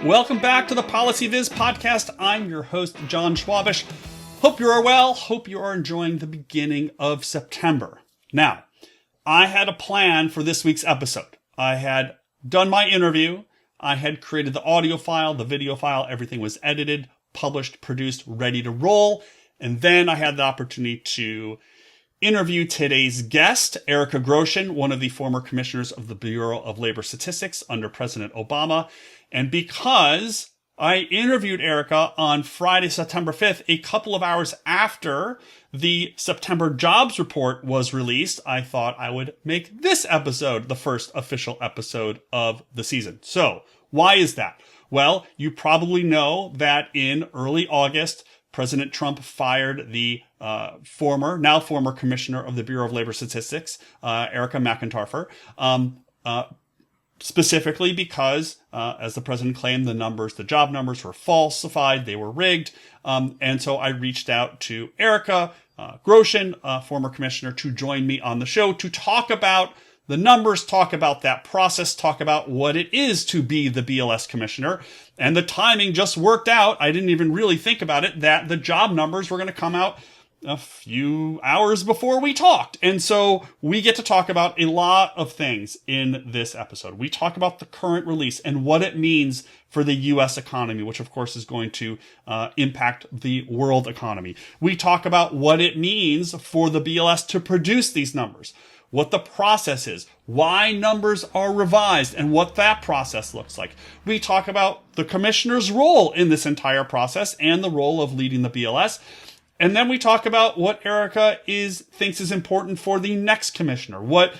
Welcome back to the PolicyViz Podcast. I'm your host, John Schwabish. Hope you are well. Hope you are enjoying the beginning of September. Now, I had a plan for this week's episode. I had done my interview. I had created the audio file, the video file. Everything was edited, published, produced, ready to roll. And then I had the opportunity to interview today's guest, Erica Groshen, one of the former commissioners of the Bureau of Labor Statistics under President Obama. And because I interviewed Erica on Friday, September 5th, a couple of hours after the September jobs report was released, I thought I would make this episode the first official episode of the season. So why is that? Well, you probably know that in early August, President Trump fired the now former commissioner of the Bureau of Labor Statistics, Erica McIntyre, specifically because, as the president claimed, the job numbers were falsified, they were rigged. And so I reached out to Erica Groshen, former commissioner, to join me on the show to talk about the numbers, talk about that process, talk about what it is to be the BLS commissioner. And the timing just worked out. I didn't even really think about it, that the job numbers were going to come out a few hours before we talked. And so we get to talk about a lot of things in this episode. We talk about the current release and what it means for the U.S. economy, which of course is going to impact the world economy. We talk about what it means for the BLS to produce these numbers, what the process is, why numbers are revised, and what that process looks like. We talk about the commissioner's role in this entire process and the role of leading the BLS. And then we talk about what Erica thinks is important for the next commissioner, what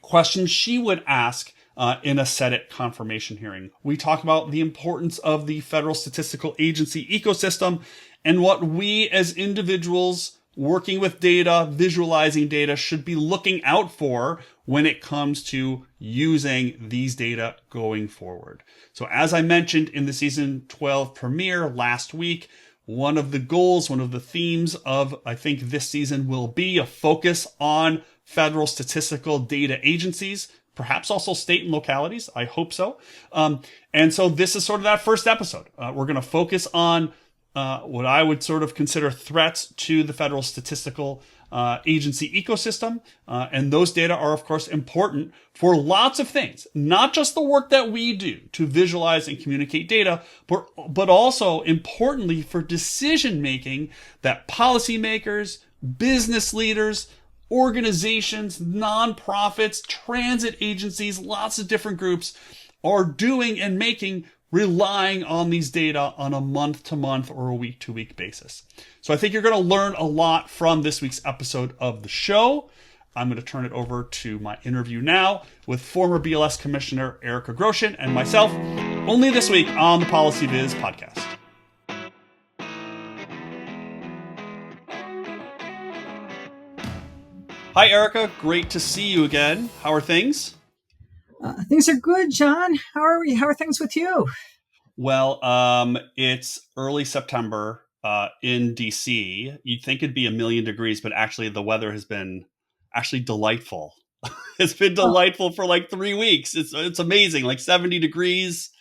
questions she would ask in a Senate confirmation hearing. We talk about the importance of the federal statistical agency ecosystem and what we as individuals working with data, visualizing data, should be looking out for when it comes to using these data going forward. So as I mentioned in the season 12 premiere last week, one of the goals, one of the themes of, I think, this season will be a focus on federal statistical data agencies, perhaps also state and localities. I hope so. And so this is sort of that first episode. We're going to focus on what I would sort of consider threats to the federal statistical agency ecosystem. And those data are, of course, important for lots of things, not just the work that we do to visualize and communicate data, but also importantly for decision making that policymakers, business leaders, organizations, nonprofits, transit agencies, lots of different groups are doing and making, relying on these data on a month-to-month or a week-to-week basis. So I think you're going to learn a lot from this week's episode of the show. I'm going to turn it over to my interview now with former BLS Commissioner Erica Groshen and myself, only this week on the PolicyViz Podcast. Hi, Erica. Great to see you again. How are things? Things are good, John. How are we? How are things with you? Well, it's early September in DC. You'd think it'd be 1,000,000 degrees, but actually the weather has been actually delightful. It's been delightful for like 3 weeks. It's amazing, like 70 degrees.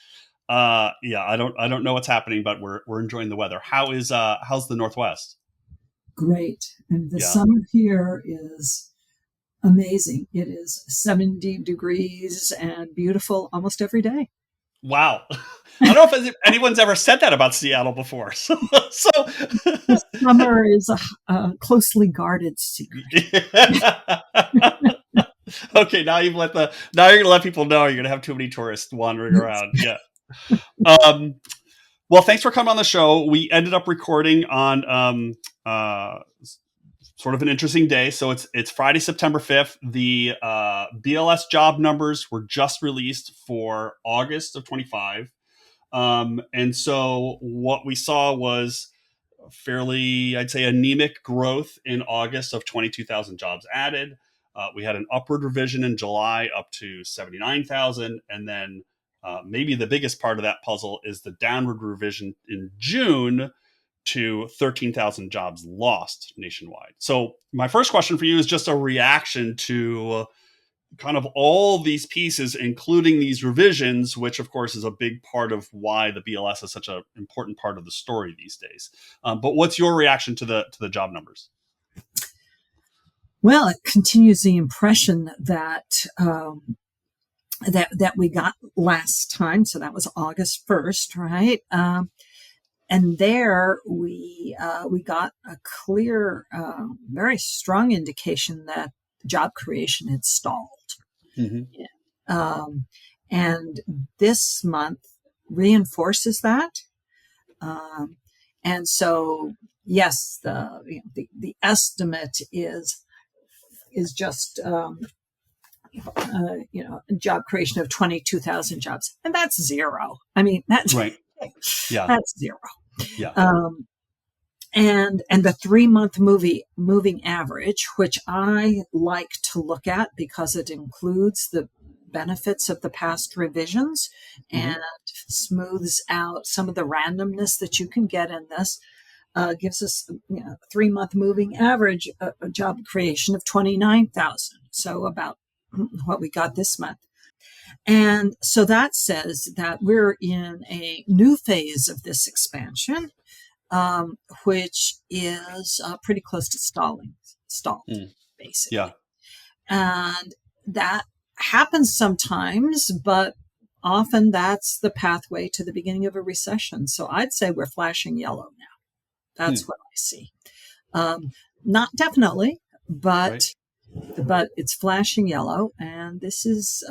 I don't know what's happening, but we're enjoying the weather. How's the Northwest? Great, and the summer here is amazing. It is 70 degrees and beautiful almost every day. Wow. I don't know if anyone's ever said that about Seattle before. So summer is a closely guarded secret. Okay, now you're gonna let people know you're gonna have too many tourists wandering around. Yeah. Well, thanks for coming on the show. We ended up recording on sort of an interesting day. So it's Friday, September 5th. The BLS job numbers were just released for August of 25. And so what we saw was fairly, I'd say, anemic growth in August of 22,000 jobs added. We had an upward revision in July up to 79,000. And then maybe the biggest part of that puzzle is the downward revision in June to 13,000 jobs lost nationwide. So my first question for you is just a reaction to kind of all these pieces, including these revisions, which of course is a big part of why the BLS is such an important part of the story these days. But what's your reaction to the job numbers? Well, it continues the impression that that we got last time. So that was August 1st, right? And there we got a clear, very strong indication that job creation had stalled. And this month reinforces that. And so, yes, the estimate is just job creation of 22,000 jobs, and that's zero. I mean, that's right. Yeah, that's zero. Yeah. And the 3-month moving average, which I like to look at because it includes the benefits of the past revisions and smooths out some of the randomness that you can get in this, gives us 3-month moving average, a job creation of 29,000. So about what we got this month. And so that says that we're in a new phase of this expansion, which is pretty close to stalled, basically. Yeah. And that happens sometimes, but often that's the pathway to the beginning of a recession. So I'd say we're flashing yellow now. That's what I see. Not definitely, but it's flashing yellow, and this is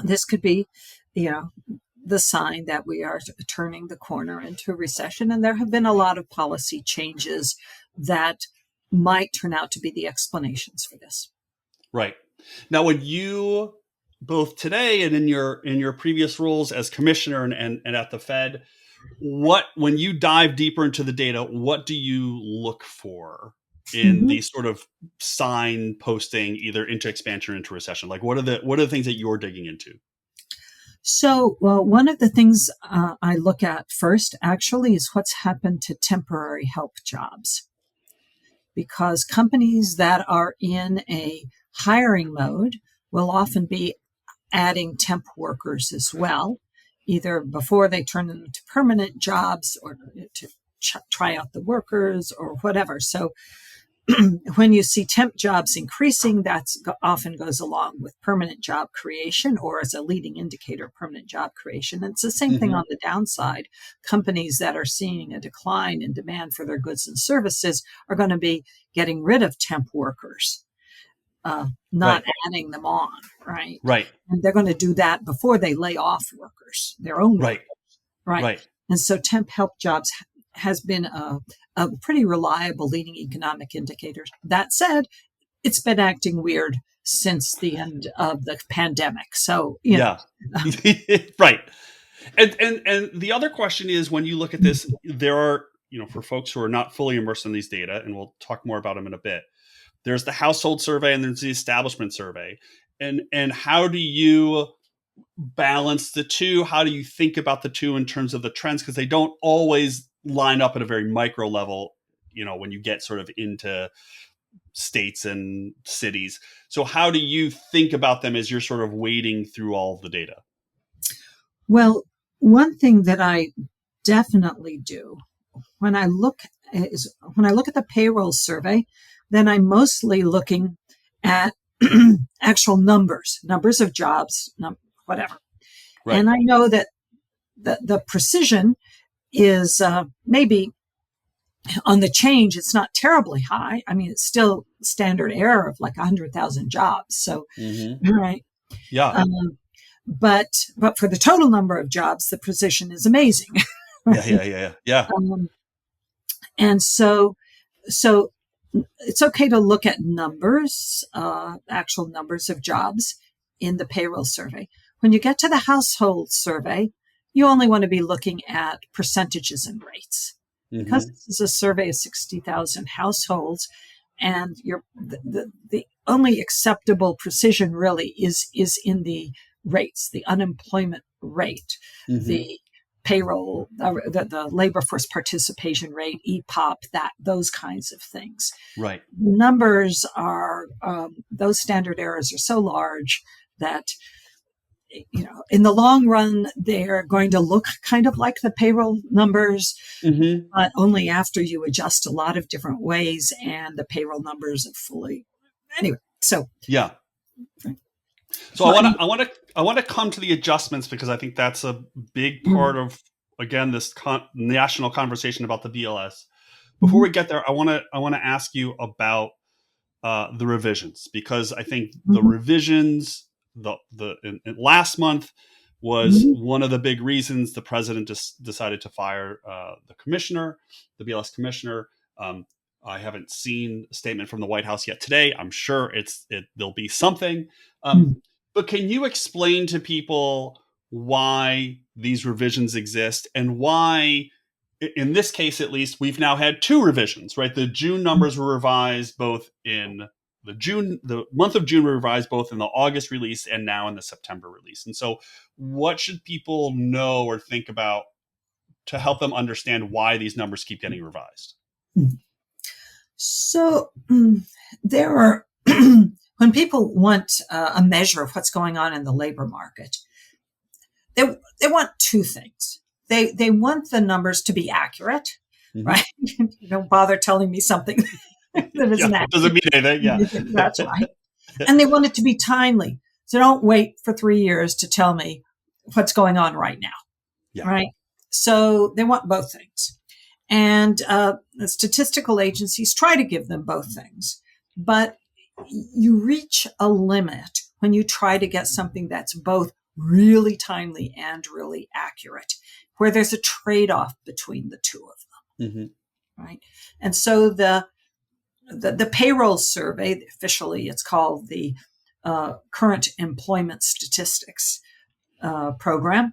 this could be, the sign that we are turning the corner into a recession. And there have been a lot of policy changes that might turn out to be the explanations for this. Right. Now, when you both today and in your previous roles as commissioner and at the Fed, when you dive deeper into the data, what do you look for in these sort of sign posting either into expansion or into recession? Like what are the things that you're digging into? So, well, one of the things I look at first actually is what's happened to temporary help jobs, because companies that are in a hiring mode will often be adding temp workers as well, either before they turn them into permanent jobs or to try out the workers or whatever. So when you see temp jobs increasing, that often goes along with permanent job creation or as a leading indicator of permanent job creation. And it's the same thing on the downside. Companies that are seeing a decline in demand for their goods and services are going to be getting rid of temp workers, not adding them on, right? Right. And they're going to do that before they lay off workers, their own workers, right? And so temp help jobs has been a pretty reliable leading economic indicator. That said, it's been acting weird since the end of the pandemic. So, right. And the other question is, when you look at this, there are, for folks who are not fully immersed in these data, and we'll talk more about them in a bit, there's the household survey and there's the establishment survey. And how do you balance the two? How do you think about the two in terms of the trends? Because they don't always line up at a very micro level, when you get sort of into states and cities. So how do you think about them as you're sort of wading through all of the data? Well, one thing that I definitely do when I look at the payroll survey, then I'm mostly looking at actual numbers of jobs, whatever. Right. And I know that the precision is maybe on the change, it's not terribly high. I mean, it's still standard error of like 100,000 jobs. So, right. Yeah. But for the total number of jobs, the precision is amazing. Right? Yeah. And so it's okay to look at numbers, actual numbers of jobs in the payroll survey. When you get to the household survey, you only want to be looking at percentages and rates. Because this is a survey of 60,000 households, and the only acceptable precision really is in the rates, the unemployment rate, the payroll, the labor force participation rate, EPOP, those kinds of things. Right. Numbers are those standard errors are so large that, in the long run, they're going to look kind of like the payroll numbers, but only after you adjust a lot of different ways and the payroll numbers are fully. Anyway, so yeah. So I want to come to the adjustments, because I think that's a big part of, again, this national conversation about the BLS. Before we get there, I want to ask you about the revisions, because I think the revisions in last month was one of the big reasons the president just decided to fire the BLS commissioner. I haven't seen a statement from the White House yet today. I'm sure there'll be something. But can you explain to people why these revisions exist, and why, in this case at least, we've now had two revisions, right? The June numbers were revised both in the month of June were revised both in the August release and now in the September release. And so what should people know or think about to help them understand why these numbers keep getting revised? So there are, when people want a measure of what's going on in the labor market, they want two things. They want the numbers to be accurate, right? Don't bother telling me something that isn't accurate. Doesn't mean anything. Yeah, that's right. And they want it to be timely. So don't wait for 3 years to tell me what's going on right now, right? So they want both things. And the statistical agencies try to give them both things. But you reach a limit when you try to get something that's both really timely and really accurate, where there's a trade-off between the two of them, right? And so the payroll survey, officially it's called the Current Employment Statistics Program,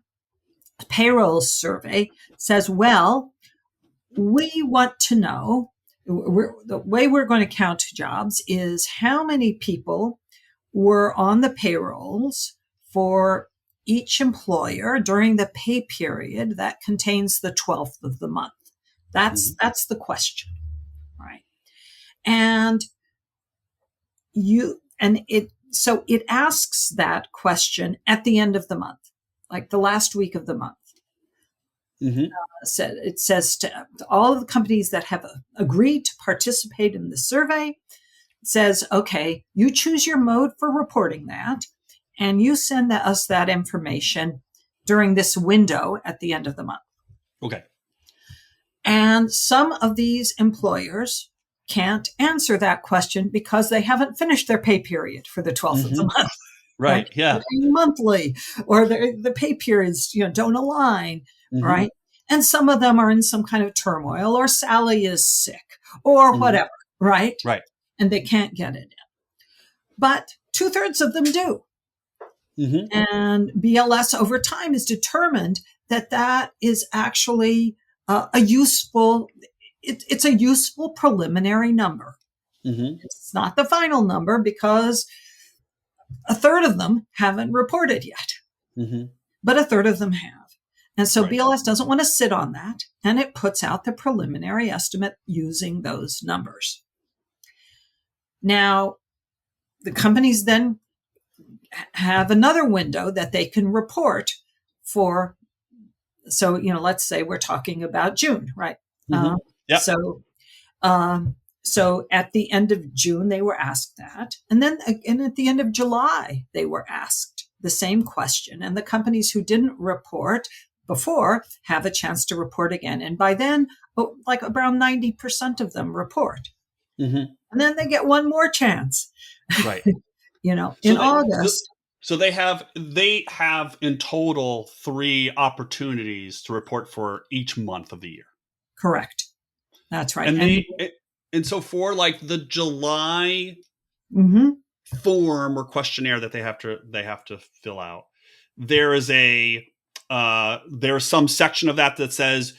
payroll survey says, well, we want to know, the way we're going to count jobs is how many people were on the payrolls for each employer during the pay period that contains the 12th of the month. That's the question, right? And it asks that question at the end of the month, like the last week of the month. It says to all of the companies that have agreed to participate in the survey, it says, okay, you choose your mode for reporting that, and you send us that information during this window at the end of the month. Okay. And some of these employers can't answer that question because they haven't finished their pay period for the 12th of the month. Right. Yeah. Monthly, or the pay periods, don't align. Right. And some of them are in some kind of turmoil, or Sally is sick, or whatever. Right. Right. And they can't get it in. But 2/3 of them do. And BLS over time has determined that is actually a useful preliminary number. It's not the final number, because 1/3 of them haven't reported yet, but 1/3 of them have. And so BLS doesn't want to sit on that, and it puts out the preliminary estimate using those numbers. Now, the companies then have another window that they can report for. So, let's say we're talking about June, right? So at the end of June, they were asked that. And then again, at the end of July, they were asked the same question. And the companies who didn't report before have a chance to report again. And by then, like around 90% of them report. And then they get one more chance. Right. In August. So they have in total 3 opportunities to report for each month of the year. Correct. That's right. And so for like the July form or questionnaire that they have to fill out, there's some section of that says,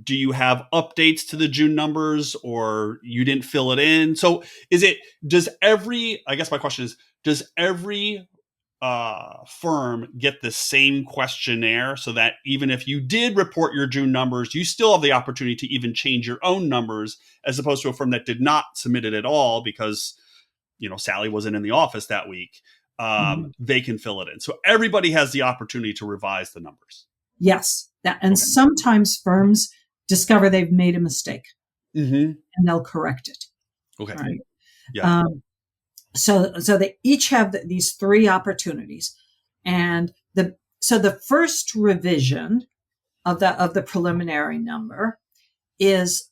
do you have updates to the June numbers, or you didn't fill it in? So I guess my question is, does every firm get the same questionnaire, so that even if you did report your June numbers, you still have the opportunity to even change your own numbers, as opposed to a firm that did not submit it at all because Sally wasn't in the office that week, they can fill it in. So everybody has the opportunity to revise the numbers. Yes. And sometimes firms discover they've made a mistake and they'll correct it. Okay. Right? Yeah. So they each have these three opportunities. And the first revision of the preliminary number is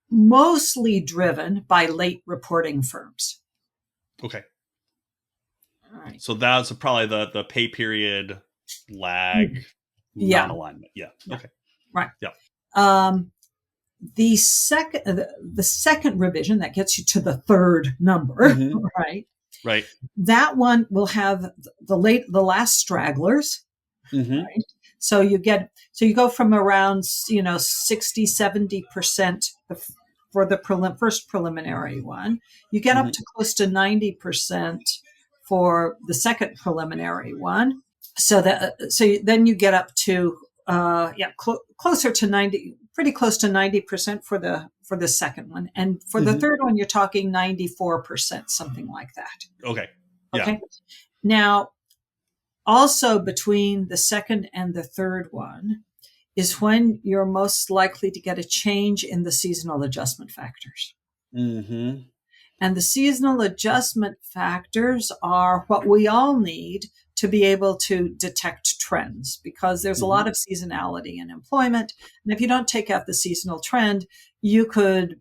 mostly driven by late reporting firms. Okay. All right. So that's probably the pay period lag non-alignment. Yeah. Okay. Right. Yeah. The second revision that gets you to the third number, right? Right. That one will have the last stragglers, right? So you go from around 60, 70% for the first preliminary one. You get up to close to 90% for the second preliminary one. So then you get up to closer to 90, pretty close to 90% for the second one, and for the third one you're talking 94%, something like that. Okay. Yeah. Okay. Now, also between the second and the third one is when you're most likely to get a change in the seasonal adjustment factors. And the seasonal adjustment factors are what we all need to be able to detect trends, because there's a lot of seasonality in employment. And if you don't take out the seasonal trend, you could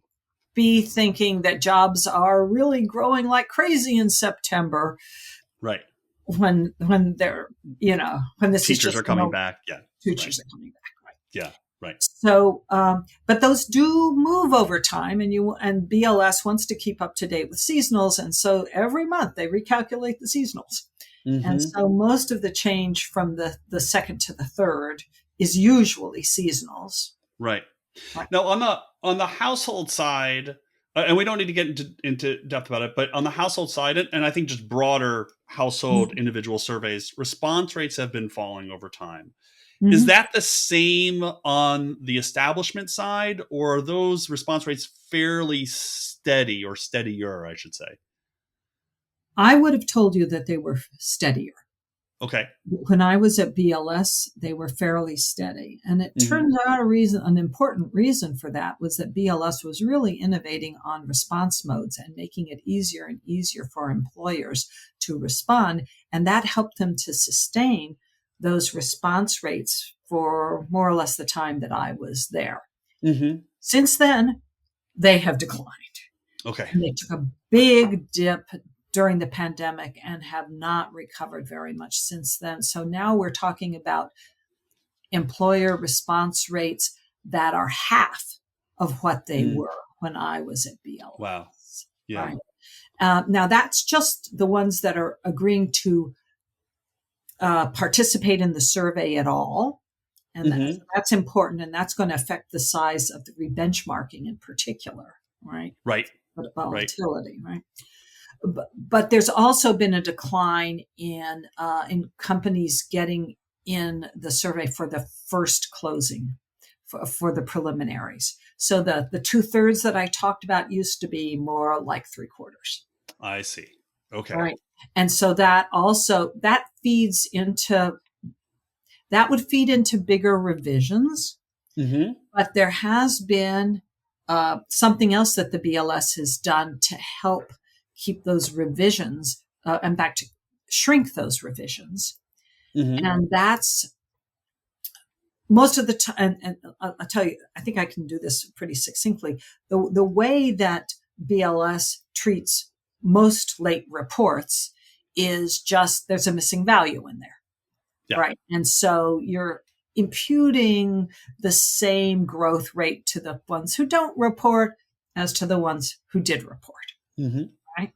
be thinking that jobs are really growing like crazy in September. Right. When they're, when the teachers are coming back. Yeah. Teachers are coming back. Right. Yeah. Right. So, but those do move over time, and BLS wants to keep up to date with seasonals. And so every month they recalculate the seasonals. And so most of the change from the second to the third is usually seasonals. Right. Now on the household side, and we don't need to get into depth about it, but on the household side, and I think just broader household individual surveys, response rates have been falling over time. Is that the same on the establishment side, or are those response rates fairly steady, or steadier, I should say? I would have told you that they were steadier. Okay. When I was at BLS, they were fairly steady. And it turns out an important reason for that was that BLS was really innovating on response modes and making it easier and easier for employers to respond. And that helped them to sustain those response rates for more or less the time that I was there. Since then, they have declined. Okay. And they took a big dip during the pandemic and have not recovered very much since then. So now we're talking about employer response rates that are half of what they were when I was at BLS. Wow. Yeah. Right? Now that's just the ones that are agreeing to participate in the survey at all. And that's important. And that's going to affect the size of the rebenchmarking in particular. Right. Right. Volatility. Right. But there's also been a decline in companies getting in the survey for the first closing for the preliminaries. So the 2/3 that I talked about used to be more like 3/4. I see. Okay. Right. And so that would feed into bigger revisions. But there has been something else that the BLS has done to help keep those revisions, in fact, shrink those revisions. And that's most of the time. And I'll tell you, I think I can do this pretty succinctly. The way that BLS treats most late reports is just there's a missing value in there. Yeah. Right. And so you're imputing the same growth rate to the ones who don't report as to the ones who did report. Right?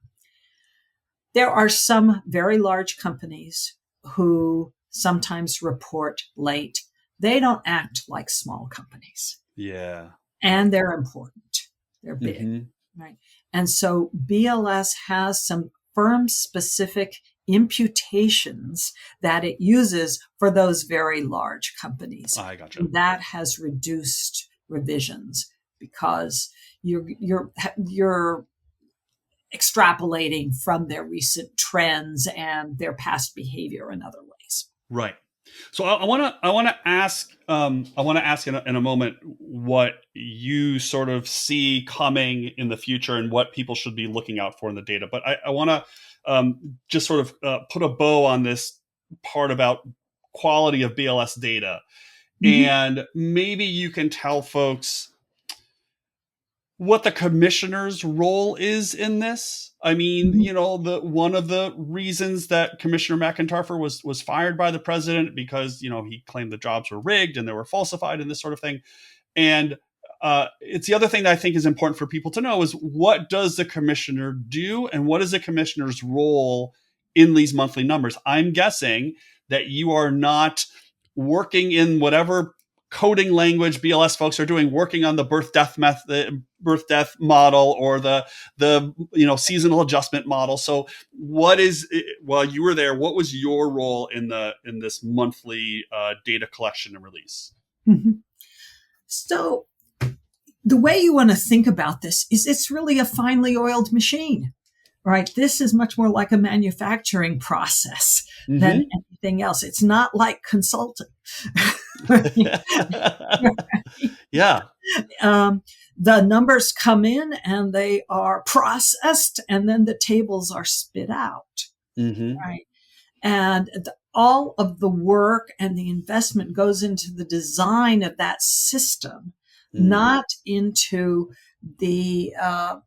There are some very large companies who sometimes report late. They don't act like small companies. Yeah. And they're important. They're big. Right. And so BLS has some firm-specific imputations that it uses for those very large companies. I gotcha. And that has reduced revisions because you're extrapolating from their recent trends and their past behavior in other ways. Right. So I want to ask in a moment what you sort of see coming in the future and what people should be looking out for in the data. But I want to just sort of put a bow on this part about quality of BLS data, and maybe you can tell folks what the commissioner's role is in this. I mean, one of the reasons that Commissioner McIntyre was fired by the president because, he claimed the jobs were rigged and they were falsified and this sort of thing. And it's the other thing that I think is important for people to know is what does the commissioner do and what is the commissioner's role in these monthly numbers? I'm guessing that you are not working in whatever coding language BLS folks are doing, working on the birth death model or the seasonal adjustment model. So while you were there, what was your role in this monthly data collection and release? Mm-hmm. So the way you want to think about this is it's really a finely oiled machine, right? This is much more like a manufacturing process than anything else. It's not like consulting. Yeah. The numbers come in and they are processed and then the tables are spit out. Right. And all of the work and the investment goes into the design of that system, not into the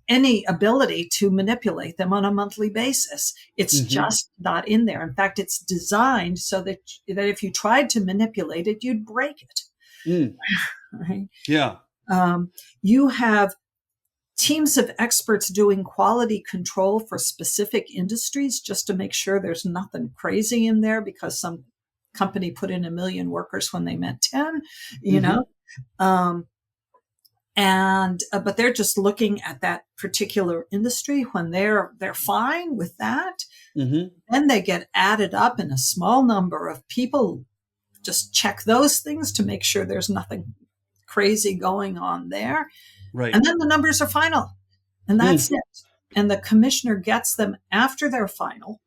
any ability to manipulate them on a monthly basis. It's just not in there. In fact, it's designed so that if you tried to manipulate it, you'd break it. Right? Yeah. You have teams of experts doing quality control for specific industries just to make sure there's nothing crazy in there because some company put in 1 million workers when they meant 10, but they're just looking at that particular industry when they're fine with that. Then they get added up and a small number of people just check those things to make sure there's nothing crazy going on there. Right. And then the numbers are final and that's it. And the commissioner gets them after they're final.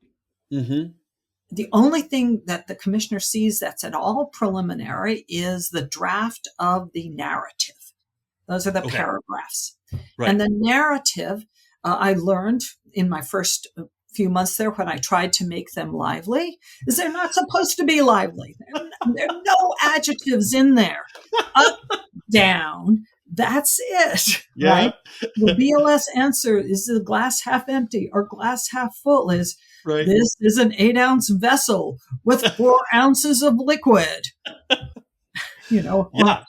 The only thing that the commissioner sees that's at all preliminary is the draft of the narrative. Those are the paragraphs. Right. And the narrative, I learned in my first few months there when I tried to make them lively, is they're not supposed to be lively. There are no adjectives in there. Up, down, that's it. Yeah. Right? The BLS answer is the glass half empty or glass half full is, right. This is an 8-ounce vessel with 4 ounces of liquid. Yeah.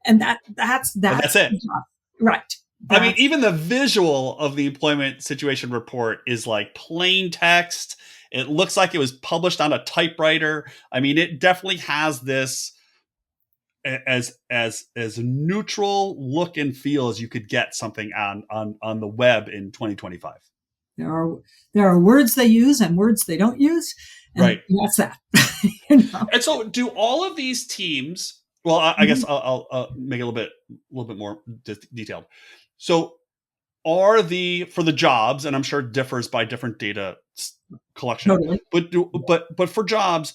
And that's it. Right. I mean, even the visual of the employment situation report is like plain text. It looks like it was published on a typewriter. I mean, it definitely has this as neutral look and feel as you could get something on the web in 2025. There are words they use and words they don't use. And right. That's that. And so do all of these teams, well, I guess I'll make it a little bit more detailed. So for the jobs, and I'm sure it differs by different data collection, totally. but for jobs,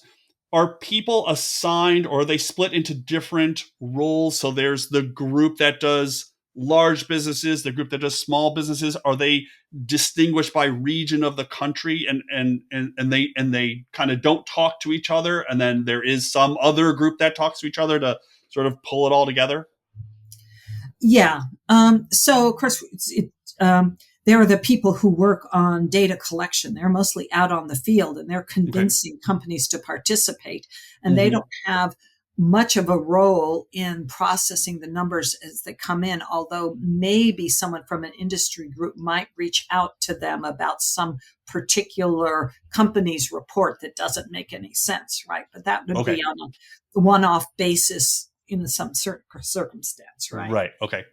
are people assigned or are they split into different roles? So there's the group that does large businesses, the group that does small businesses. Are they distinguished by region of the country and they kind of don't talk to each other? And then there is some other group that talks to each other to sort of pull it all together? Yeah. So of course, there are the people who work on data collection. They're mostly out on the field and they're convincing companies to participate. And they don't have much of a role in processing the numbers as they come in, although maybe someone from an industry group might reach out to them about some particular company's report that doesn't make any sense, right? But that would be on a one-off basis in some certain circumstance, right? Right. Okay.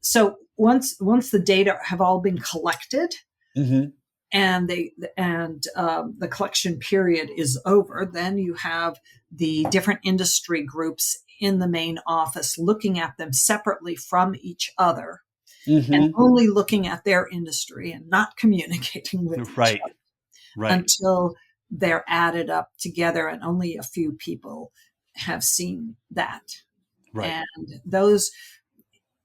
So once the data have all been collected, and the collection period is over, then you have the different industry groups in the main office looking at them separately from each other and Mm-hmm. only looking at their industry and not communicating with each Right. other Right. until they're added up together, and only a few people have seen that. Right. And those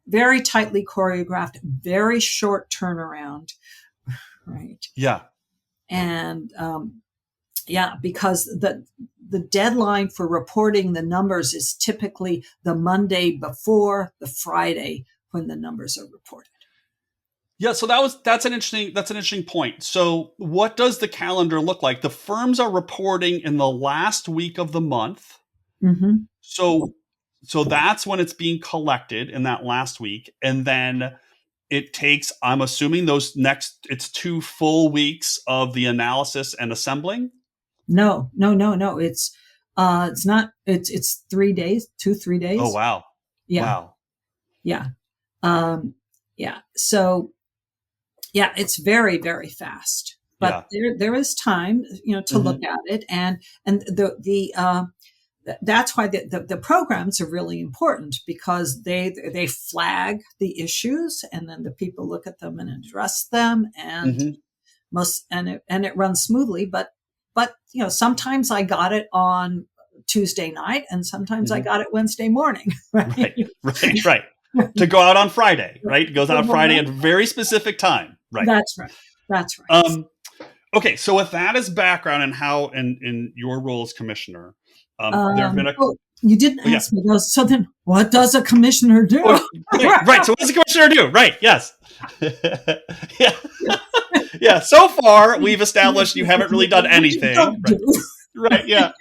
very tightly choreographed, very short turnaround, right? Yeah. And because the deadline for reporting the numbers is typically the Monday before the Friday when the numbers are reported. Yeah, so that's an interesting point. So what does the calendar look like? The firms are reporting in the last week of the month. Mm-hmm. So that's when it's being collected, in that last week. And then it takes, I'm assuming, it's 2 full weeks of the analysis and assembling. No. It's not. It's 3 days, 3 days. Oh, wow. Yeah. Wow. Yeah. Yeah. So, yeah, it's very, very fast, but there is time, to look at it. And that's why the programs are really important, because they flag the issues, and then the people look at them and address them, and it runs smoothly. But sometimes I got it on Tuesday night, and sometimes I got it Wednesday morning. Right. To go out on Friday, right? It goes out Friday at a very specific time. Right. That's right. Okay. So with that as background, and how in your role as commissioner, there have been you didn't ask me those. So then what does a commissioner do? Right. So what does a commissioner do? Right. Yes. Yeah. Yeah. So far, we've established you haven't really done anything. Right. Yeah.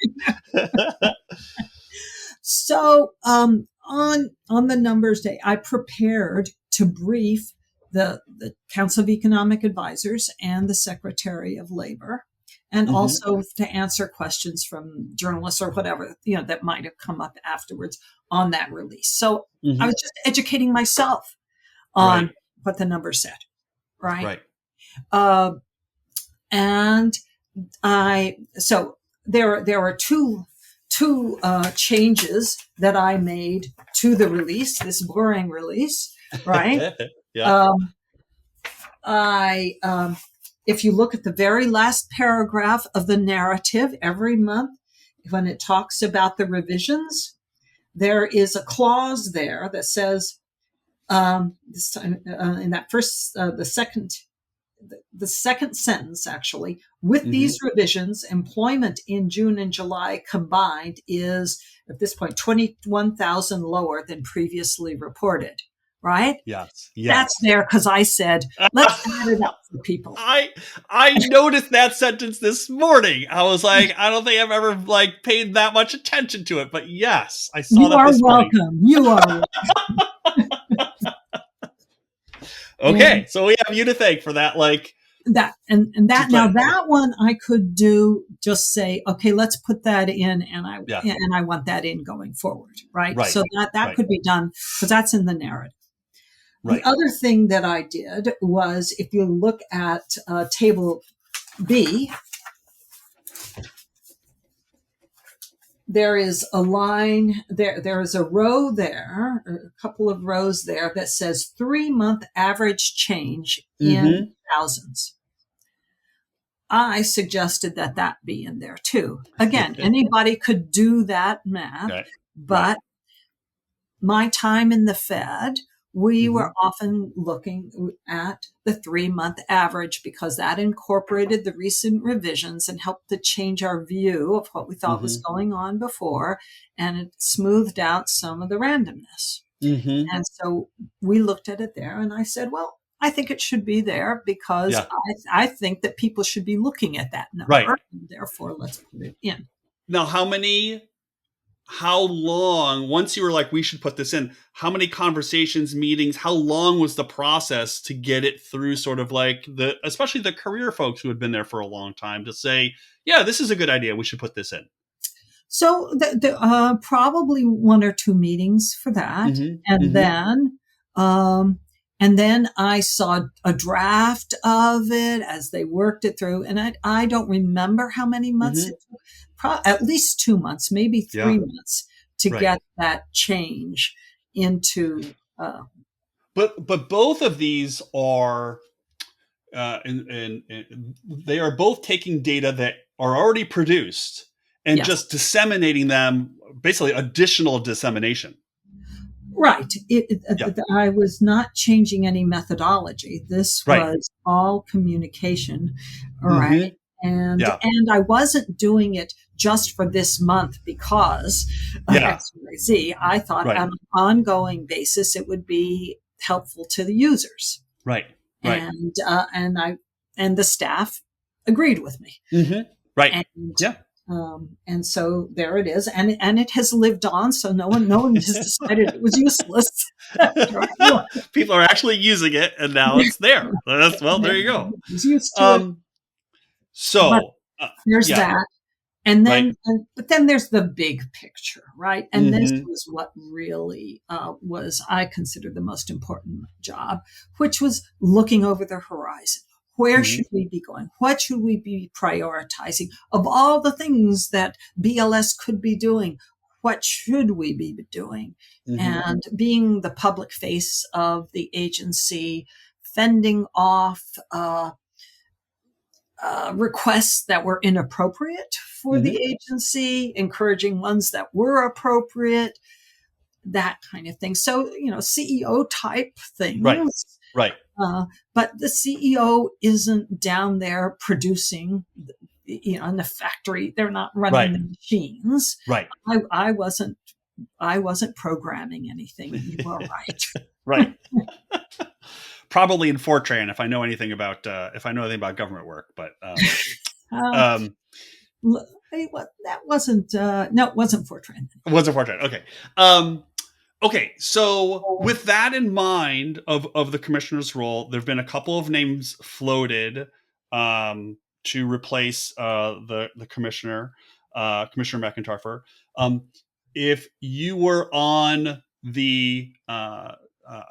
So on the numbers day, I prepared to brief the Council of Economic Advisors and the Secretary of Labor, and also to answer questions from journalists or whatever, that might have come up afterwards on that release. So I was just educating myself on what the numbers said. Right. And so there are two changes that I made to the release, this boring release, right? If you look at the very last paragraph of the narrative every month, when it talks about the revisions, there is a clause there that says, this time in that first, the second sentence, actually, with these revisions, employment in June and July combined is at this point 21,000 lower than previously reported. Right? Yes. That's there because I said, let's add it up for people. I noticed that sentence this morning. I was like, I don't think I've ever paid that much attention to it, but yes, I saw that this morning. You are welcome. Okay, so we have you to thank for that. That one I could do, just say, okay, let's put that in, and I want that in going forward, right? So that could be done because that's in the narrative. The other thing that I did was, if you look at table B, there is a line there. There is a row there, or a couple of rows there, that says 3-month average change in thousands. I suggested that be in there too. Again, anybody could do that math, but my time in the Fed, we were often looking at the 3-month average, because that incorporated the recent revisions and helped to change our view of what we thought was going on before, and it smoothed out some of the randomness. And so we looked at it there, and I said, well, I think it should be there because I think that people should be looking at that number. And therefore, let's put it in. Now, how long, once you were like, we should put this in, how many conversations, meetings, how long was the process to get it through, sort of especially the career folks who had been there for a long time, to say, yeah, this is a good idea, we should put this in? So probably 1 or 2 meetings for that. And then I saw a draft of it as they worked it through. And I don't remember how many months it took. At least 2 months, maybe 3 months to get that change into but both of these are they are both taking data that are already produced and Yes. just disseminating them, basically additional dissemination. Right. Yeah. I was not changing any methodology. This Right. was all communication. All right. Mm-hmm. And Yeah. I wasn't doing it just for this month because of Yeah. X, Y, Z. I thought Right. on an ongoing basis it would be helpful to the users. Right. Right. And the staff agreed with me. Mm-hmm. Right. And Yeah. and so there it is, and it has lived on. So no one has decided it was useless. People are actually using it, and now it's there. There you go. It's used to it. So there's yeah. that, and then Right. but then there's the big picture, right? And this Mm-hmm. was what really was, I consider, the most important job, which was looking over the horizon. Where Mm-hmm. should we be going? What should we be prioritizing? Of all the things that BLS could be doing, what should we be doing? Mm-hmm. And being the public face of the agency, fending off requests that were inappropriate for Mm-hmm. the agency, encouraging ones that were appropriate, that kind of thing. So, CEO type things. Right. Right. But the CEO isn't down there producing, in the factory. They're not running Right. the machines. Right. I wasn't programming anything. You are right. Right. Probably in Fortran, if I know anything about government work, but That wasn't no, it wasn't Fortran. It wasn't Fortran. Okay. Okay, so with that in mind of the commissioner's role, there have been a couple of names floated to replace the commissioner, Commissioner McIntyre. If you were on the, I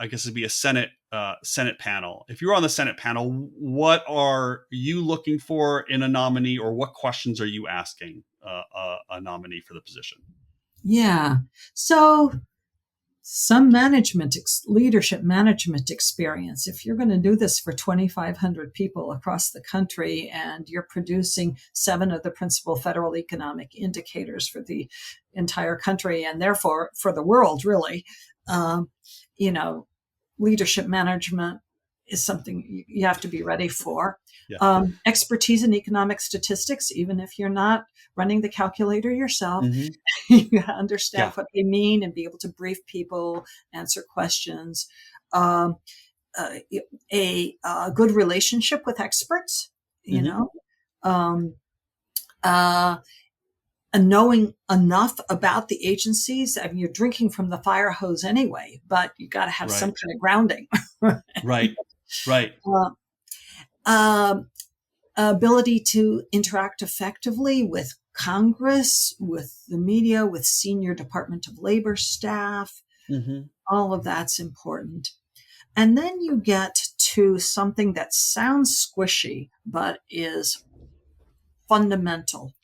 guess it'd be a Senate panel. If you're on the Senate panel, what are you looking for in a nominee, or what questions are you asking a nominee for the position? Yeah. So some leadership management experience. If you're going to do this for 2,500 people across the country and you're producing 7 of the principal federal economic indicators for the entire country and therefore for the world, really, leadership management is something you have to be ready for. Yeah. Expertise in economic statistics, even if you're not running the calculator yourself, Mm-hmm. you understand what they mean and be able to brief people, answer questions. A good relationship with experts, and knowing enough about the agencies. I mean, you're drinking from the fire hose anyway, but you got to have some kind of grounding. Right. Right. Ability to interact effectively with Congress, with the media, with senior Department of Labor staff. Mm-hmm. All of that's important. And then you get to something that sounds squishy, but is fundamental,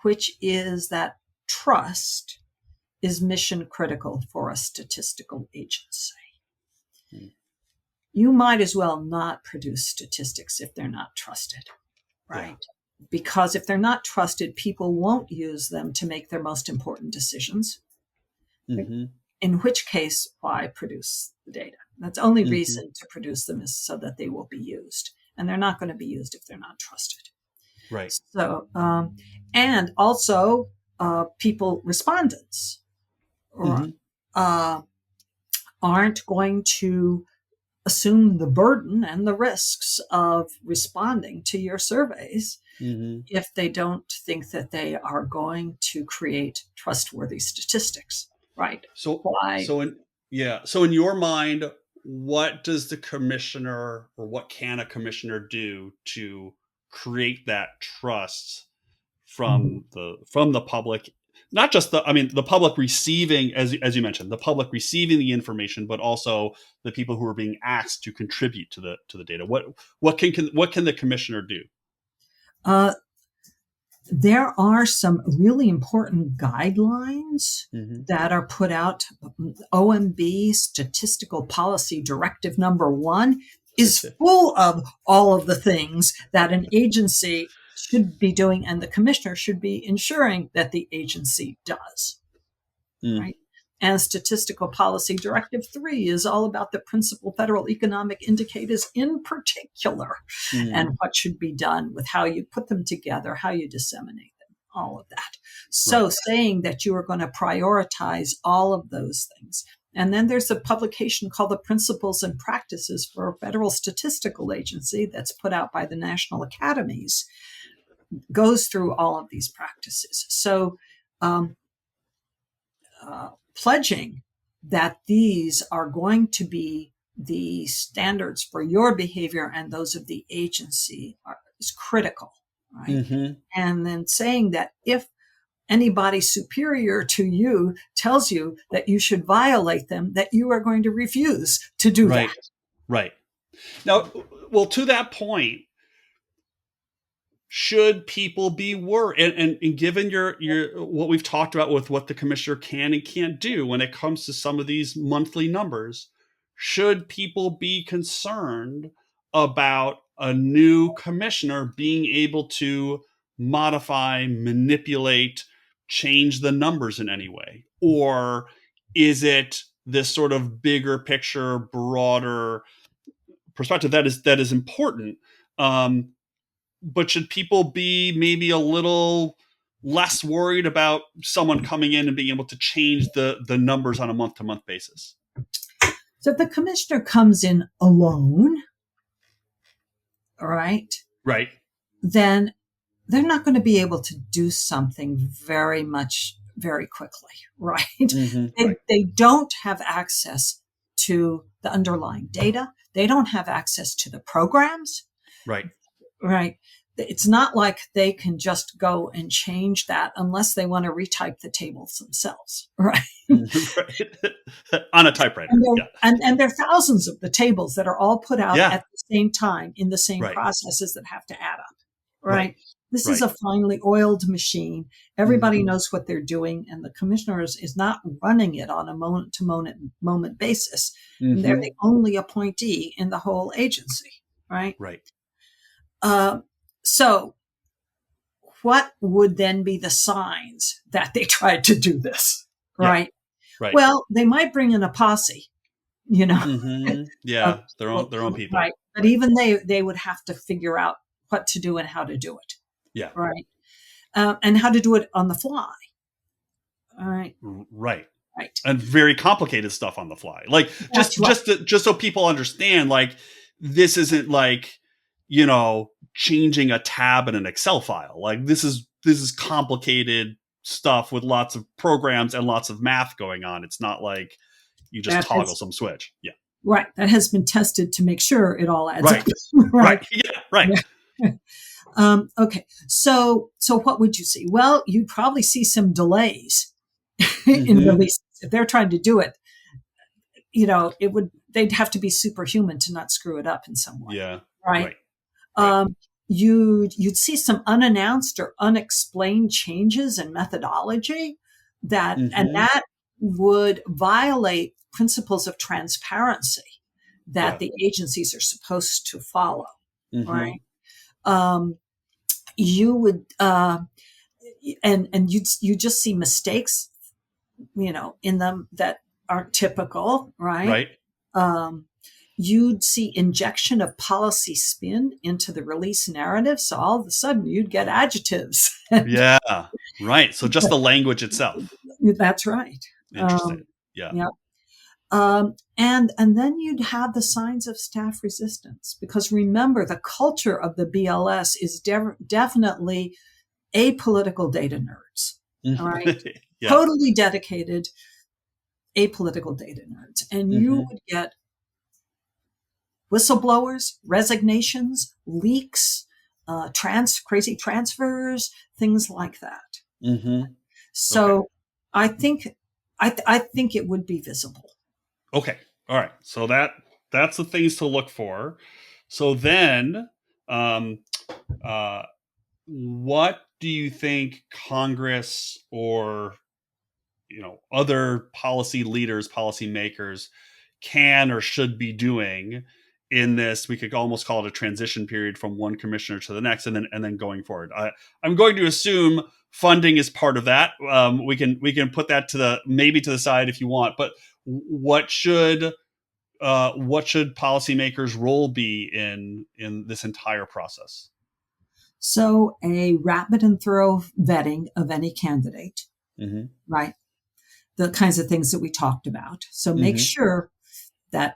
which is that trust is mission critical for a statistical agency. You might as well not produce statistics if they're not trusted, right? Yeah. Because if they're not trusted, people won't use them to make their most important decisions. Mm-hmm. In which case, why produce the data? That's the only reason to produce them is so that they will be used. And they're not going to be used if they're not trusted. Right. So, and also respondents aren't going to assume the burden and the risks of responding to your surveys if they don't think that they are going to create trustworthy statistics, right? So in your mind, what does the commissioner, or what can a commissioner do to create that trust from the public? Not just the public receiving, as you mentioned, the public receiving the information, but also the people who are being asked to contribute to the data. What can the commissioner do? there are some really important guidelines Mm-hmm. that are put out. OMB, Statistical Policy Directive number 1, is full of all of the things that an agency should be doing and the commissioner should be ensuring that the agency does. Mm. Right? And Statistical Policy Directive 3 is all about the principal federal economic indicators in particular, and what should be done with how you put them together, how you disseminate them, all of that. So Right. saying that you are going to prioritize all of those things. And then there's a publication called the Principles and Practices for a Federal Statistical Agency that's put out by the National Academies, goes through all of these practices. So, pledging that these are going to be the standards for your behavior and those of the agency is critical, right? Mm-hmm. And then saying that if anybody superior to you tells you that you should violate them, that you are going to refuse to do Right. that. Right. Now, well, to that point, should people be worried? And given your what we've talked about with what the commissioner can and can't do when it comes to some of these monthly numbers, should people be concerned about a new commissioner being able to modify, manipulate, change the numbers in any way? Or is it this sort of bigger picture, broader perspective that is important? But should people be maybe a little less worried about someone coming in and being able to change the numbers on a month-to-month basis? So if the commissioner comes in alone, all right, Right. then they're not going to be able to do something very quickly, right? Mm-hmm. They don't have access to the underlying data. They don't have access to the programs. Right. Right. It's not like they can just go and change that unless they want to retype the tables themselves, right? Right. On a typewriter. And there are thousands of the tables that are all put out Yeah. at the same time in the same Right. processes that have to add up, right? Right. This is a finely oiled machine. Everybody knows what they're doing, and the commissioner is not running it on a moment basis. And they're the only appointee in the whole agency, right? Right. So what would then be the signs that they tried to do this, right? Yeah. Right. Well, they might bring in a posse, you know. Mm-hmm. Yeah, their own people. Right. But even they would have to figure out what to do and how to do it. Yeah. Right. And how to do it on the fly. All right. Right. Right. And very complicated stuff on the fly. Like That's just so people understand, like this isn't like, you know, changing a tab in an Excel file. Like this is complicated stuff with lots of programs and lots of math going on. It's not like you just toggle some switch. Yeah. Right. That has been tested to make sure it all adds right. up. Right. Yeah. Right. Yeah. Okay. So what would you see? Well, you'd probably see some delays in releases. If they're trying to do it, you know, they'd have to be superhuman to not screw it up in some way. Yeah. Right. You'd see some unannounced or unexplained changes in methodology and that would violate principles of transparency that the agencies are supposed to follow. Right. You would, and you just see mistakes, you know, in them that aren't typical. Right. You'd see injection of policy spin into the release narrative. So all of a sudden you'd get adjectives. Yeah. Right. So just the language itself. That's right. Interesting. Yeah. And then you'd have the signs of staff resistance, because remember, the culture of the BLS is definitely apolitical data nerds. All right. Yeah. Totally dedicated apolitical data nerds. And you would get whistleblowers, resignations, leaks, crazy transfers, things like that. So I think it would be visible. Okay. All right. So that's the things to look for. So then, what do you think Congress or other policy leaders, policymakers can or should be doing in this? We could almost call it a transition period from one commissioner to the next, and then going forward. I'm going to assume funding is part of that. We can put that to the side if you want. But what should policymakers' role be in this entire process? So a rapid and thorough vetting of any candidate, right? The kinds of things that we talked about. So make sure that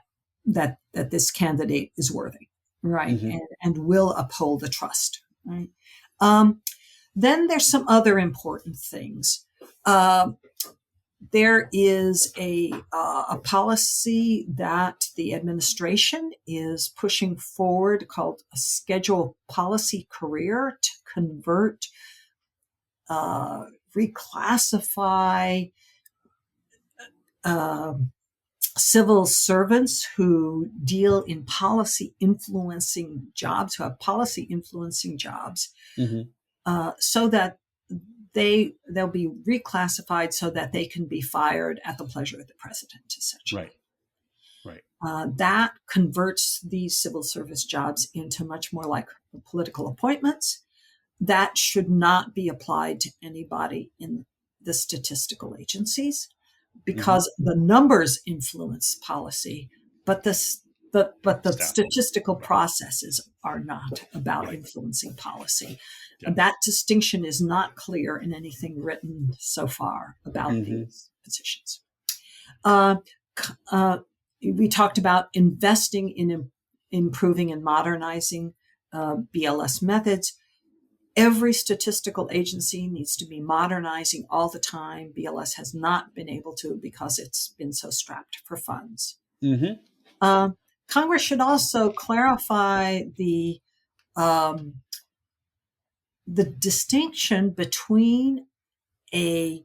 this candidate is worthy, right? And will uphold the trust, right? Then there's some other important things. There is a policy that the administration is pushing forward called a scheduled policy career to convert, reclassify civil servants who deal in policy influencing jobs, who have policy influencing jobs, so that they'll be reclassified so that they can be fired at the pleasure of the president, essentially. Right. That converts these civil service jobs into much more like political appointments. That should not be applied to anybody in the statistical agencies, because the numbers influence policy, but the statistical processes are not about influencing policy. Yeah. That distinction is not clear in anything written so far about these positions. We talked about investing in improving and modernizing BLS methods. Every statistical agency needs to be modernizing all the time. BLS has not been able to because it's been so strapped for funds. Congress should also clarify the distinction between a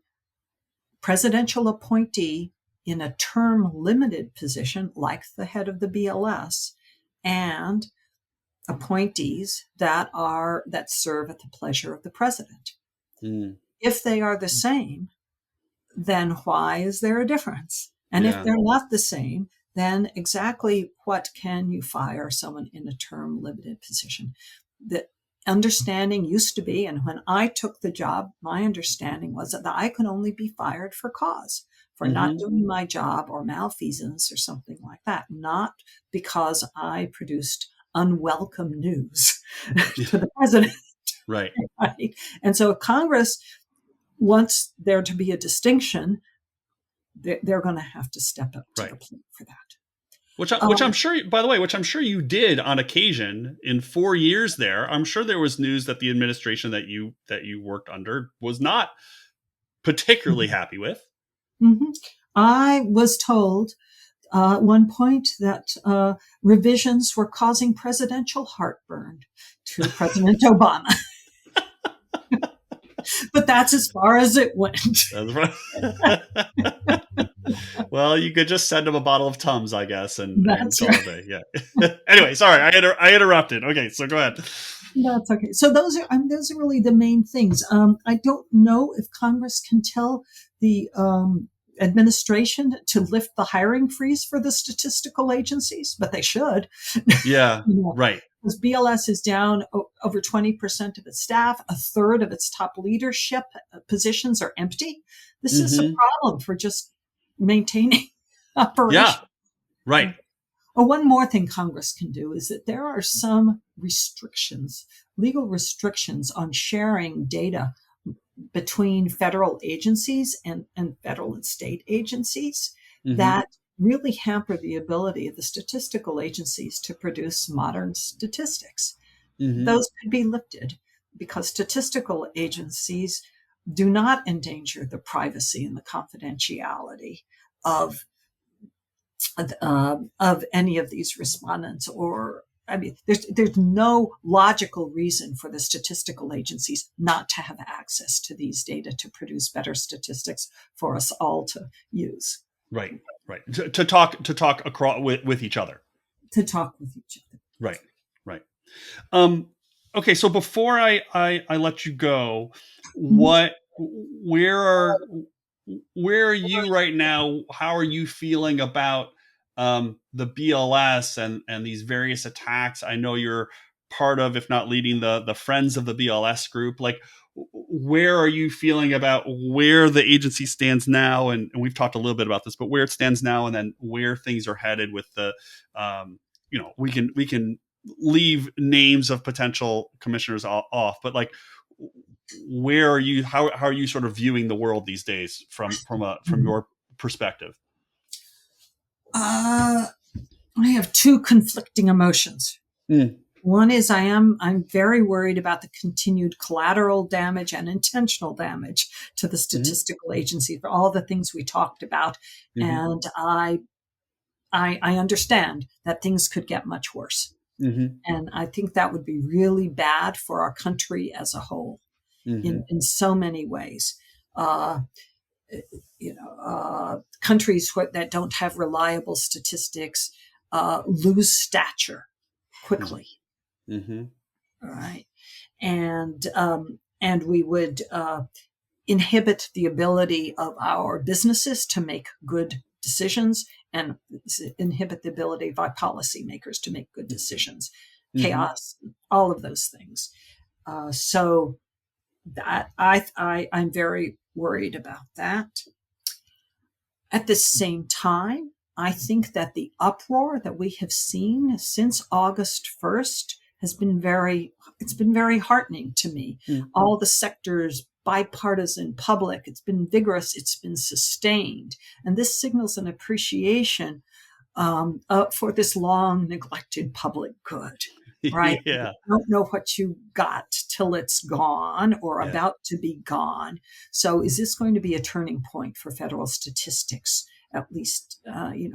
presidential appointee in a term limited position, like the head of the BLS, and appointees that serve at the pleasure of the president. If they are the same, then why is there a difference? And if they're not the same, then exactly what can you fire someone in a term limited position? The understanding used to be, and when I took the job, my understanding was that I could only be fired for cause, for not doing my job or malfeasance or something like that, not because I produced unwelcome news to the president. Right. And so if Congress wants there to be a distinction, they're going to have to step up to the plate for that. Which I'm sure, by the way, which I'm sure you did on occasion in 4 years there. I'm sure there was news that the administration that you worked under was not particularly happy with. I was told at one point that revisions were causing presidential heartburn to President Obama. But that's as far as it went. That's right. Well, you could just send him a bottle of Tums, I guess, and call it a day. Yeah. Anyway, sorry, I interrupted. Okay, so go ahead. That's okay. So those are really the main things. I don't know if Congress can tell the administration to lift the hiring freeze for the statistical agencies, but they should. Yeah, right. Because BLS is down over 20% of its staff. A third of its top leadership positions are empty. This is a problem for just maintaining operation. Yeah, right. One more thing Congress can do is that there are some restrictions, legal restrictions on sharing data between federal agencies and federal and state agencies that really hamper the ability of the statistical agencies to produce modern statistics. Those could be lifted because statistical agencies do not endanger the privacy and the confidentiality of any of these respondents. Or, I mean, there's no logical reason for the statistical agencies not to have access to these data to produce better statistics for us all to use. Right. To talk across with each other. To talk with each other. Right. Okay, so before I let you go, Mhm. where are where are you right now? How are you feeling about the BLS and these various attacks? I know you're part of, if not leading, the Friends of the BLS group. Like, where are you feeling about where the agency stands now? And we've talked a little bit about this, but where it stands now, and then where things are headed with the, we can leave names of potential commissioners off, but like, where are you? How are you sort of viewing the world these days from your perspective? Uh, I have two conflicting emotions. Mm, One is I'm very worried about the continued collateral damage and intentional damage to the mm-hmm, statistical agency for all the things we talked about, mm-hmm, and I understand that things could get much worse, mm-hmm, and I think that would be really bad for our country as a whole mm-hmm, in so many ways. Uh, Countries that don't have reliable statistics lose stature quickly. mm-hmm, All right, and we would inhibit the ability of our businesses to make good decisions and inhibit the ability of our policymakers to make good decisions. mm-hmm, Chaos, all of those things. So that I'm very worried about that. At the same time, I think that the uproar that we have seen since August 1st it's been very heartening to me. mm-hmm, All the sectors, bipartisan, public, it's been vigorous, it's been sustained. And this signals an appreciation for this long neglected public good, right? You yeah, don't know what you got till it's gone or yeah, about to be gone. So is this going to be a turning point for federal statistics, at least, in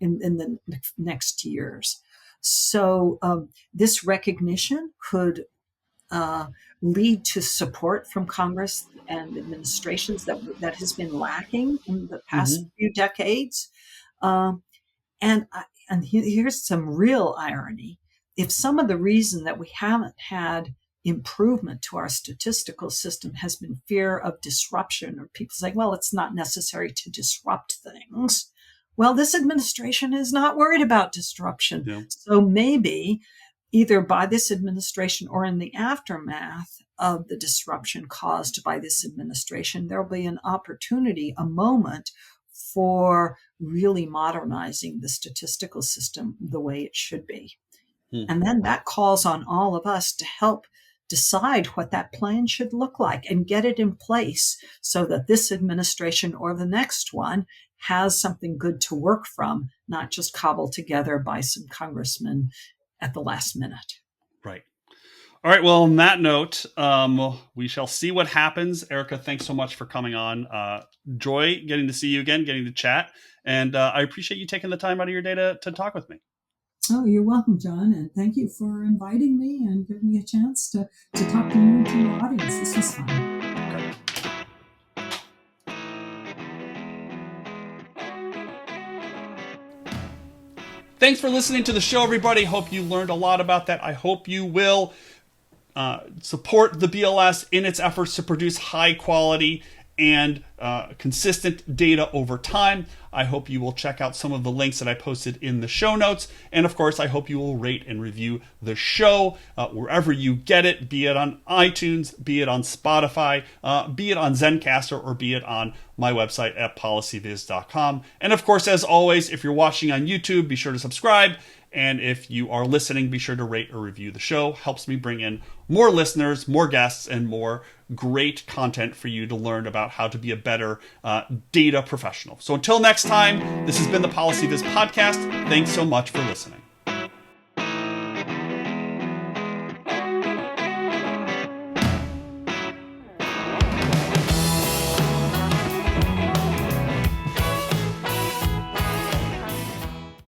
the next years? So this recognition could lead to support from Congress and administrations that has been lacking in the past mm-hmm, few decades. Um, and here's some real irony. If some of the reason that we haven't had improvement to our statistical system has been fear of disruption, or people say, well, it's not necessary to disrupt things. Well, this administration is not worried about disruption. yeah, So maybe either by this administration or in the aftermath of the disruption caused by this administration, there'll be an opportunity, a moment for really modernizing the statistical system the way it should be. mm, And then that calls on all of us to help decide what that plan should look like and get it in place so that this administration or the next one has something good to work from, not just cobbled together by some congressmen at the last minute. right. All right. Well, on that note, we shall see what happens. Erica, thanks so much for coming on. Joy getting to see you again, getting to chat. And I appreciate you taking the time out of your day to talk with me. Oh, you're welcome, John. And thank you for inviting me and giving me a chance to talk to you and to your audience. This was fun. Thanks for listening to the show, everybody. Hope you learned a lot about that. I hope you will support the BLS in its efforts to produce high quality and consistent data over time. I hope you will check out some of the links that I posted in the show notes. And of course, I hope you will rate and review the show wherever you get it, be it on iTunes, be it on Spotify, be it on Zencastr, or be it on my website at PolicyViz.com. And of course, as always, if you're watching on YouTube, be sure to subscribe. And if you are listening, be sure to rate or review the show. Helps me bring in more listeners, more guests, and more great content for you to learn about how to be a better data professional. So until next time, this has been the PolicyViz Podcast. Thanks so much for listening.